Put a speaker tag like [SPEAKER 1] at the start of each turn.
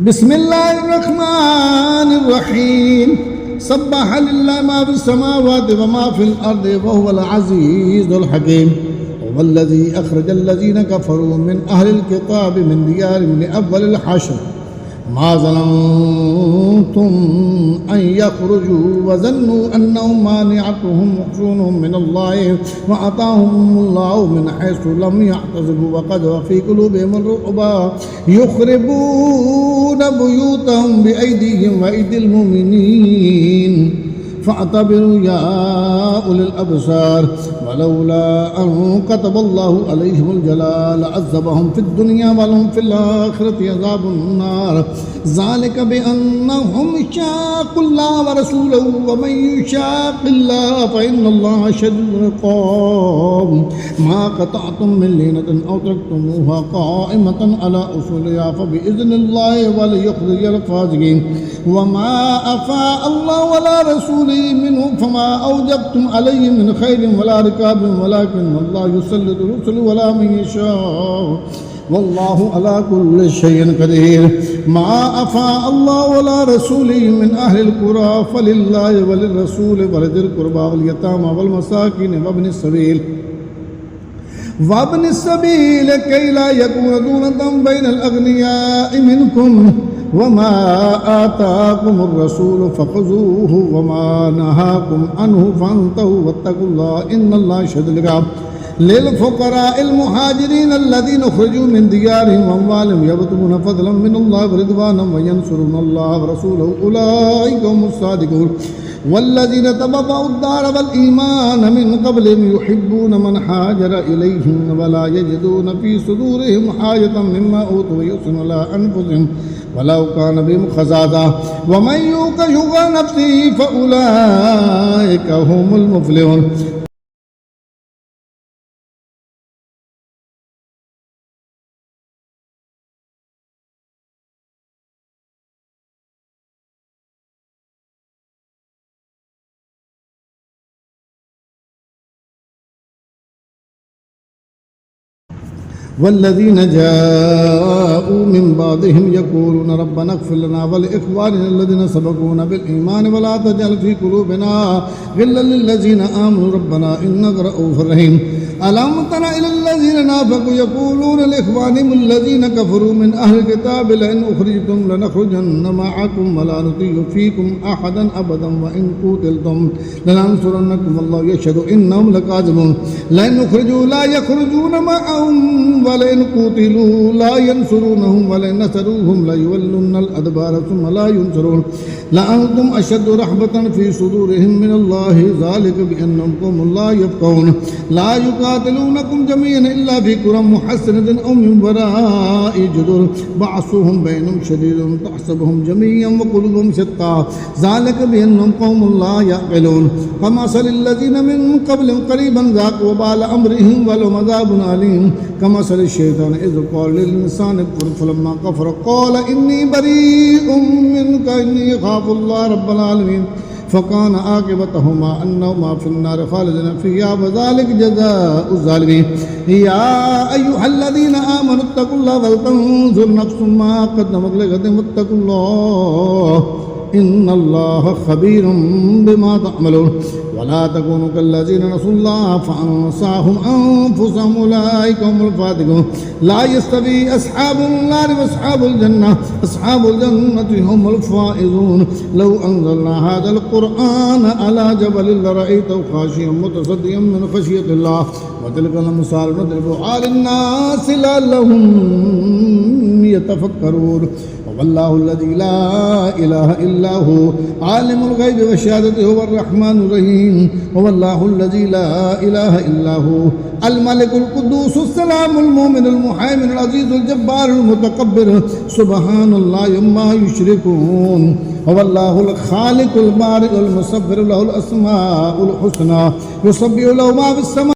[SPEAKER 1] بسم الله الرحمن الرحيم سبح لله ما في السماوات وما في الأرض وهو العزيز الحكيم هو الذي أخرج الذين كفروا من أهل الكتاب من ديارهم لأول الحشر ما ظننتم أن يخرجوا وظنوا أنهم مانعتهم حصونهم من الله وأتاهم الله من حيث لم يحتسبوا وقذف في قلوبهم الرعب يخربون بيوتهم بأيديهم وأيدي المؤمنين فاعتبروا يا أولي الأبصار ولولا أن كتب الله عليهم الجلاء لعذبهم في الدنيا ولهم في الآخرة عذاب النار ذلك بأنهم شاقوا الله ورسوله ومن يشاق الله فإن الله شديد العقاب ما قطعتم من لينة أو تركتموها قائمة على أصولها فبإذن الله وليخزي الفاسقين وما أفاء الله ولا رسوله منهم فما أوجبتم عليه من خير ولا ركاب ولكن الله يسلط رسله ولا من يشاء والله على كل شيء قدير ما أفاء الله ولا رسوله من أهل القرى فلله وللرسول ولذي القربى واليتامى والمساكين وابن السبيل كي لا يكون دونة بين الأغنياء منكم وما آتاكم الرسول فخذوه وما نهاكم عنه فانتهوا واتقوا الله إن الله شديد العقاب للفقراء المهاجرين الذين خرجوا من ديارهم وأموالهم يبتغون فضلا من الله ورضوانا وينصرون الله ورسوله أولئك هم الصادقون والذين تبوأوا الدار والإيمان من قبلهم يحبون من هاجر إليهم ولا يجدون في صدورهم حاجة مما أوتوا ويؤثرون على أنفسهم ولو كان بهم خصاصة ومن يوق شح نفسه فأولئك هم المفلحون والذين جاءوا من بعدهم يقولون ربنا اغفر لنا ولإخواننا الذين سبقونا بالإيمان ولا تجعل في قلوبنا غلا للذين آمنوا ربنا إنك رؤوف رحيم ألم تر إلى الذين نافقوا يقولون لإخوانهم الذين كفروا من أهل الكتاب لئن أخرجتم لنخرجن معكم ولا نطيع فيكم أحدا أبدا وإن قتلتم لننصرنكم والله يشهد إنهم لكاذبون لئن أخرجوا لا يخرجون معهم ولئن قتلوا لا ينصرونهم ولئن نصروهم ليولون الأدبار ثم لا ينصرون لأنتم أشد رهبة في صدورهم من الله ذلك بأنهم قوم لا يفقهون لا يقاتلونكم جميعا إلا في قرى محصنة أو من وراء جدر بعضهم بينهم شديد تحسبهم جميعا وقلوبهم شتى ذلك بأنهم قوم لا يعقلون كمثل الذين من قبلهم قريبا ذاقوا وبال أمرهم ولهم عذاب أليم كمثل الشيطان إذ قال للإنسان اكفر فلما كفر قال إني بريء منك إني أخاف الله رب العالمين فكان عاقبتهما أنهما في النار خالدين فيها وذلك جزاء الظالمين يا أيها الذين آمنوا اتقوا الله ولتنظر نفس ما قدمت لغد واتقوا الله إن الله خبير بما تعملون ولا تكونوا كالذين نسوا الله فأنساهم أنفسهم أولئك هم الفاسقون لا يستوي أصحاب النار وأصحاب الجنة أصحاب الجنة هم الفائزون لو أنزلنا هذا القرآن على جبل لرأيته خاشعا متصدعا من خشية الله وتلك الأمثال نضربها للناس لعلهم يتفكرون والله الذي لا إله إلا هو عالم الغيب والشهادة هو الرحمن الرحيم هو الله الذي لا إله إلا هو الملك القدوس السلام المؤمن المهيمن العزيز الجبار المتكبر سبحان الله عما يشركون هو الله الخالق البارئ المصور له الأسماء الحسنى يسبح له ما في السماء